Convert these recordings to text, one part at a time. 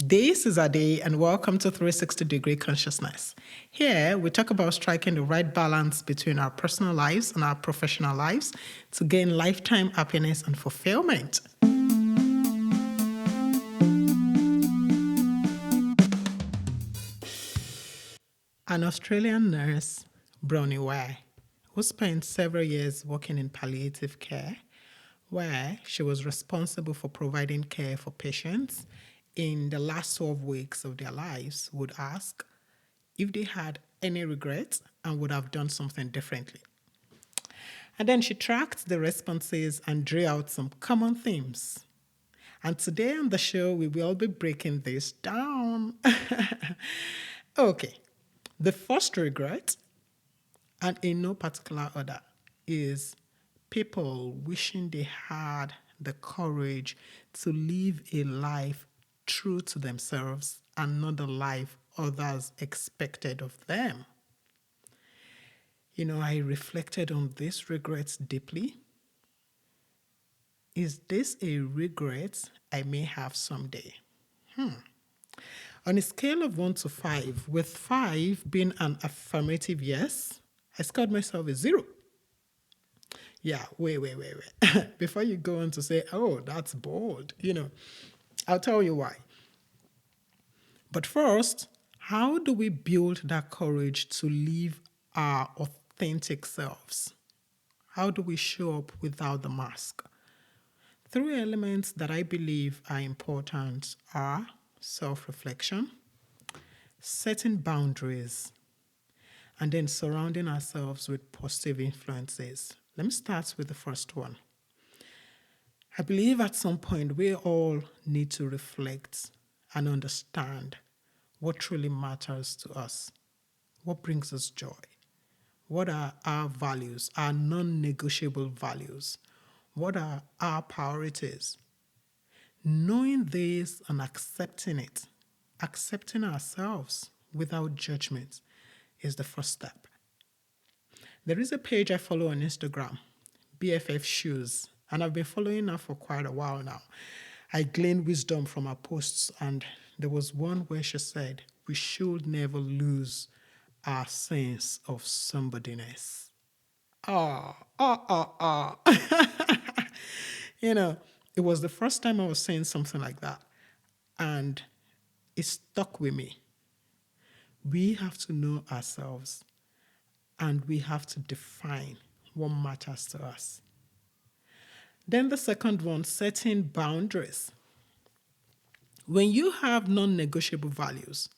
This is Ade, and welcome to 360 Degree Consciousness. Here, we talk about striking the right balance between our personal lives and our professional lives to gain lifetime happiness and fulfillment. An Australian nurse, Bronnie Ware, who spent several years working in palliative care, where she was responsible for providing care for patients in the last 12 weeks of their lives, would ask if they had any regrets and would have done something differently. And then she tracked the responses and drew out some common themes. And today on the show, we will be breaking this down. Okay, the first regret, and in no particular order, is people wishing they had the courage to live a life true to themselves and not the life others expected of them. I reflected on these regrets deeply. Is this a regret I may have someday? On a scale of 1 to 5, with 5 being an affirmative yes, I scored myself a 0. Yeah, wait. Before you go on to say, oh, that's bold, I'll tell you why. But first, how do we build that courage to live our authentic selves? How do we show up without the mask? 3 elements that I believe are important are self-reflection, setting boundaries, and then surrounding ourselves with positive influences. Let me start with the first one. I believe at some point we all need to reflect and understand what truly matters to us, what brings us joy, what are our values, our non-negotiable values, what are our priorities. Knowing this and accepting it, accepting ourselves without judgment, is the first step. There is a page I follow on Instagram, BFF Shoes, and I've been following her for quite a while now. I glean wisdom from her posts, and there was one where she said, we should never lose our sense of somebodyness. It was the first time I was saying something like that, and it stuck with me. We have to know ourselves, and we have to define what matters to us. Then the second one, setting boundaries. When you have non-negotiable values,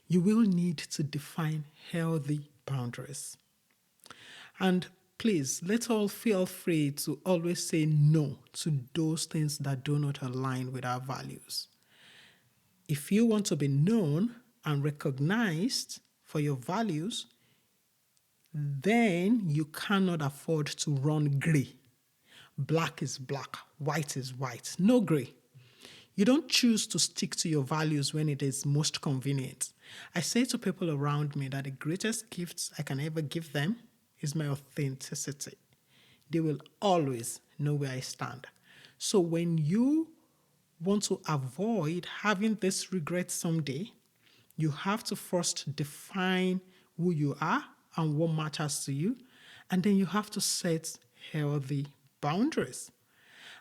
you will need to define healthy boundaries. And please, let's all feel free to always say no to those things that do not align with our values. If you want to be known and recognized for your values, then you cannot afford to run gray. Black is black, white is white, no gray. You don't choose to stick to your values when it is most convenient. I say to people around me that the greatest gift I can ever give them is my authenticity. They will always know where I stand. So when you want to avoid having this regret someday, you have to first define who you are and what matters to you, and then you have to set healthy boundaries.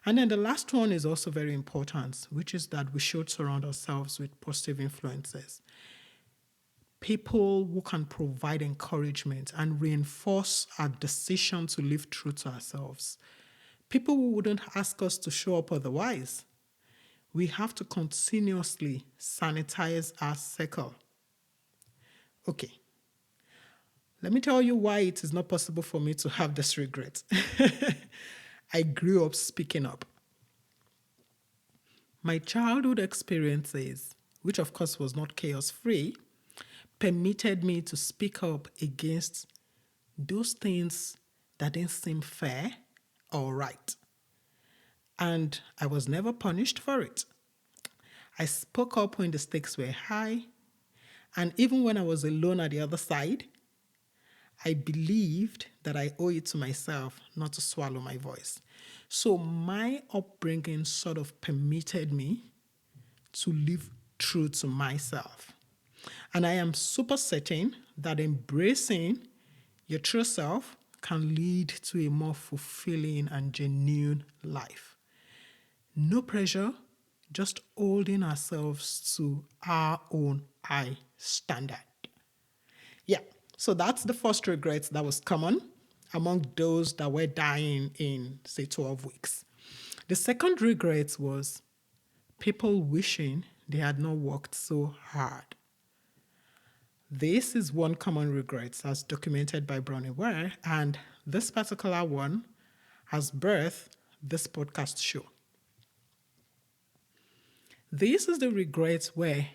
And then the last one is also very important, which is that we should surround ourselves with positive influences. People who can provide encouragement and reinforce our decision to live true to ourselves. People who wouldn't ask us to show up otherwise. We have to continuously sanitize our circle. Okay. Let me tell you why it is not possible for me to have this regret. I grew up speaking up. My childhood experiences, which of course was not chaos-free, permitted me to speak up against those things that didn't seem fair or right. And I was never punished for it. I spoke up when the stakes were high, and even when I was alone at the other side, I believed that I owe it to myself not to swallow my voice. So my upbringing sort of permitted me to live true to myself. And I am super certain that embracing your true self can lead to a more fulfilling and genuine life. No pressure, just holding ourselves to our own high standard. Yeah, so that's the first regret that was common among those that were dying in, say, 12 weeks. The second regret was people wishing they had not worked so hard. This is one common regret as documented by Bronnie Ware, and this particular one has birthed this podcast show. This is the regret where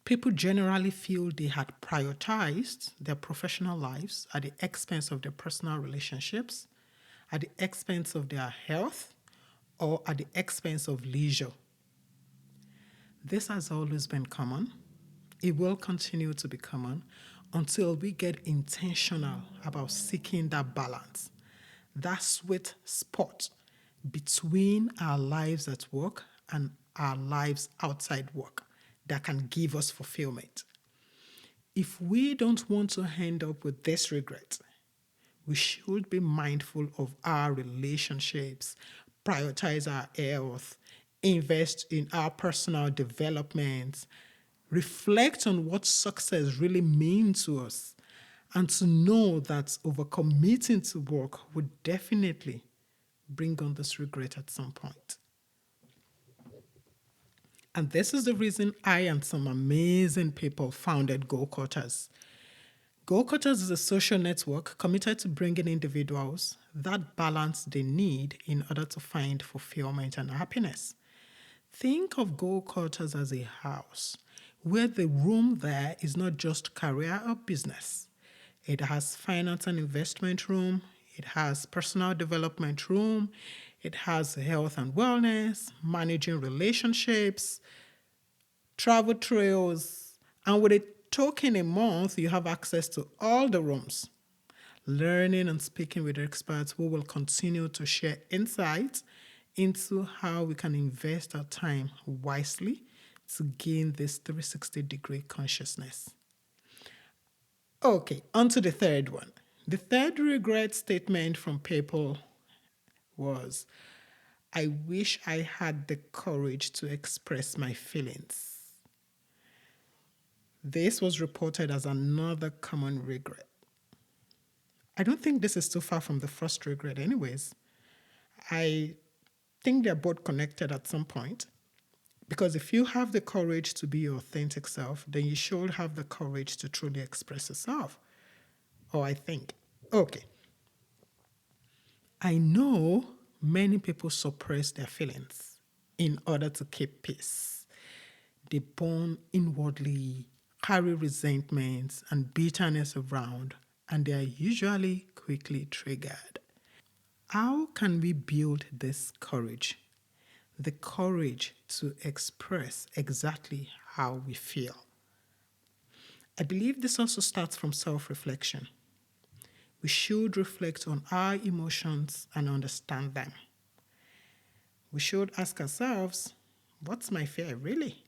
people generally feel they had prioritized their professional lives at the expense of their personal relationships, at the expense of their health, or at the expense of leisure. This has always been common. It will continue to be common until we get intentional about seeking that balance, that sweet spot between our lives at work and our lives outside work that can give us fulfillment. If we don't want to end up with this regret, we should be mindful of our relationships, prioritize our health, invest in our personal development, reflect on what success really means to us, and to know that overcommitting to work would definitely bring on this regret at some point. And this is the reason I and some amazing people founded Goal Cutters. Goal Cutters is a social network committed to bringing individuals that balance they need in order to find fulfillment and happiness. Think of Goal Cutters as a house where the room there is not just career or business. It has finance and investment room, it has personal development room, it has health and wellness, managing relationships, travel trails, and with a token a month, you have access to all the rooms. Learning and speaking with experts who will continue to share insights into how we can invest our time wisely to gain this 360-degree consciousness. Okay, on to the third one. The third regret statement from people was, I wish I had the courage to express my feelings. This was reported as another common regret. I don't think this is too far from the first regret anyways. I think they're both connected at some point. Because if you have the courage to be your authentic self, then you should have the courage to truly express yourself. Or I think. Okay. I know many people suppress their feelings in order to keep peace. They burn inwardly, carry resentments and bitterness around, and they are usually quickly triggered. How can we build this courage? The courage to express exactly how we feel. I believe this also starts from self-reflection. We should reflect on our emotions and understand them. We should ask ourselves, what's my fear really?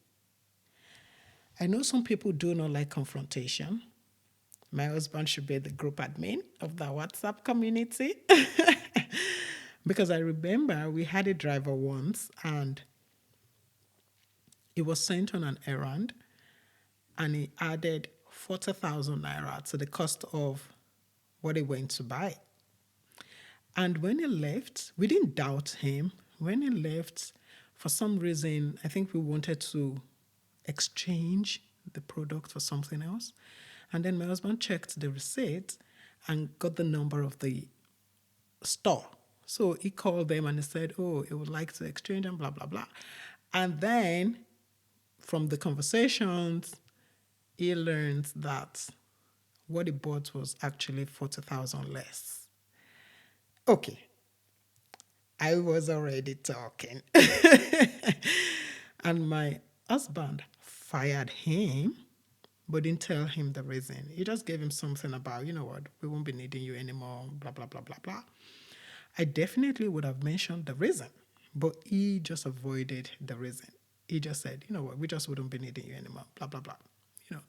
I know some people do not like confrontation. My husband should be the group admin of the WhatsApp community. Because I remember we had a driver once and he was sent on an errand and he added 40,000 naira to the cost of what he went to buy. And when he left, we didn't doubt him. When he left, for some reason, I think we wanted to exchange the product for something else. And then my husband checked the receipt and got the number of the store. So he called them and he said, oh, he would like to exchange and blah, blah, blah. And then from the conversations, he learned that what he bought was actually 40,000 less. Okay. I was already talking. And my husband fired him, but didn't tell him the reason. He just gave him something about, you know what, we won't be needing you anymore, blah, blah, blah, blah, blah. I definitely would have mentioned the reason, but he just avoided the reason. he just said, you know what, we just wouldn't be needing you anymore, blah, blah, blah. You know,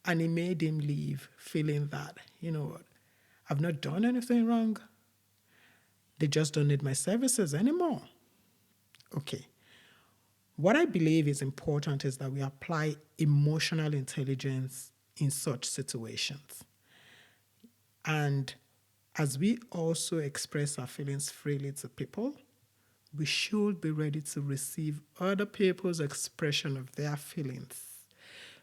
and it made him leave feeling that, you know what, I've not done anything wrong. They just don't need my services anymore. Okay. What I believe is important is that we apply emotional intelligence in such situations. And as we also express our feelings freely to people, we should be ready to receive other people's expression of their feelings.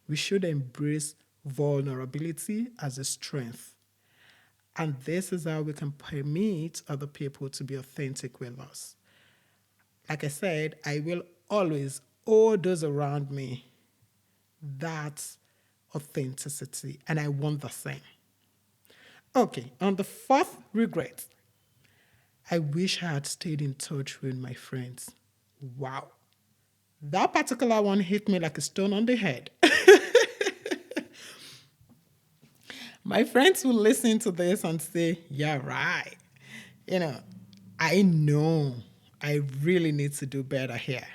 We should embrace vulnerability as a strength. And this is how we can permit other people to be authentic with us. Like I said, I will always owe those around me that authenticity, and I want the same. Okay, on the fourth regret, I wish I had stayed in touch with my friends. Wow. That particular one hit me like a stone on the head. My friends will listen to this and say, yeah, right. You know I really need to do better here.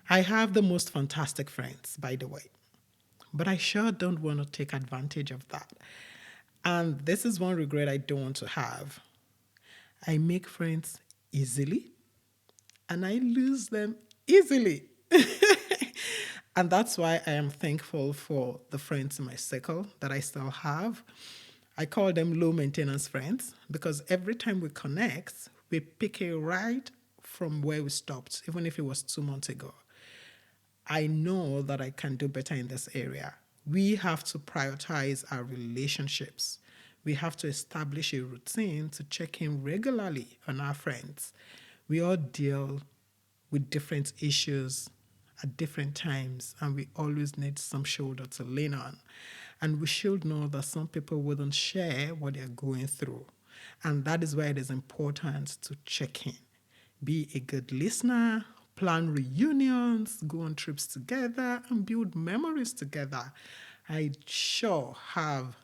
I have the most fantastic friends, by the way, but I sure don't want to take advantage of that. And this is one regret I don't want to have. I make friends easily and I lose them easily. And that's why I am thankful for the friends in my circle that I still have. I call them low maintenance friends because every time we connect, we pick it right from where we stopped, even if it was 2 months ago. I know that I can do better in this area. We have to prioritize our relationships. We have to establish a routine to check in regularly on our friends. We all deal with different issues at different times, and we always need some shoulder to lean on. And we should know that some people wouldn't share what they're going through. And that is why it is important to check in. Be a good listener, plan reunions, go on trips together, and build memories together. I sure have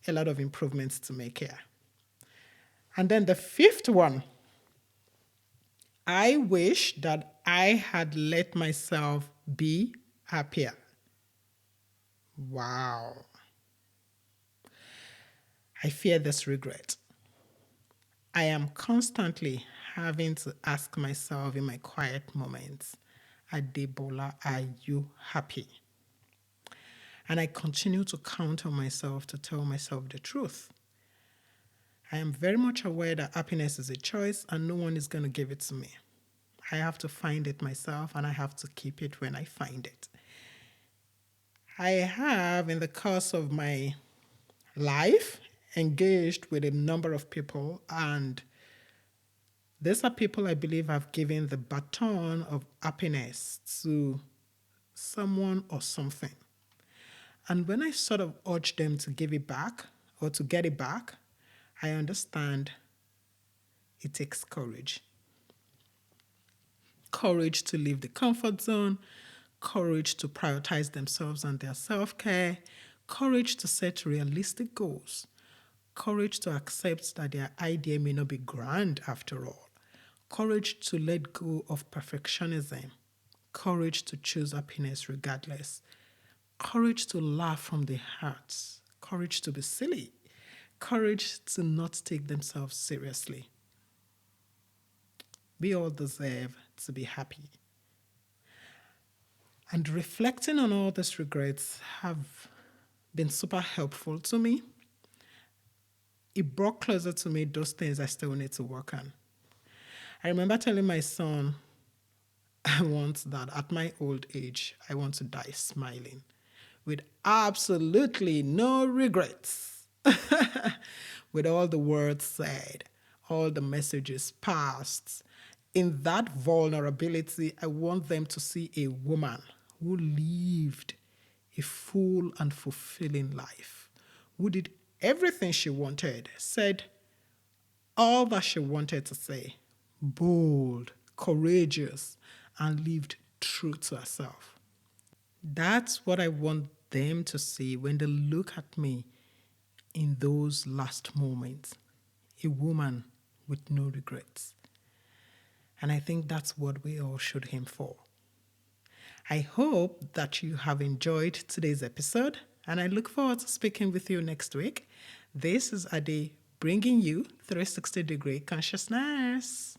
a lot of improvements to make here. And then the fifth one, I wish that I had let myself be happier. Wow. I fear this regret. I am constantly having to ask myself in my quiet moments, Adebola, are you happy? And I continue to count on myself to tell myself the truth. I am very much aware that happiness is a choice and no one is going to give it to me. I have to find it myself and I have to keep it when I find it. I have, in the course of my life, engaged with a number of people, and these are people I believe have given the baton of happiness to someone or something. And when I sort of urge them to give it back or to get it back, I understand it takes courage. Courage to leave the comfort zone, courage to prioritize themselves and their self-care, courage to set realistic goals, courage to accept that their idea may not be grand after all, courage to let go of perfectionism, courage to choose happiness regardless, courage to laugh from the heart, courage to be silly, courage to not take themselves seriously. We all deserve to be happy. And reflecting on all these regrets have been super helpful to me. It brought closer to me those things I still need to work on. I remember telling my son I want that at my old age, I want to die smiling with absolutely no regrets. With all the words said, all the messages passed. In that vulnerability, I want them to see a woman who lived a full and fulfilling life, who did everything she wanted, said all that she wanted to say, bold, courageous, and lived true to herself. That's what I want them to see when they look at me in those last moments. A woman with no regrets. And I think that's what we all should aim for. I hope that you have enjoyed today's episode, and I look forward to speaking with you next week. This is Ade bringing you 360 degree consciousness.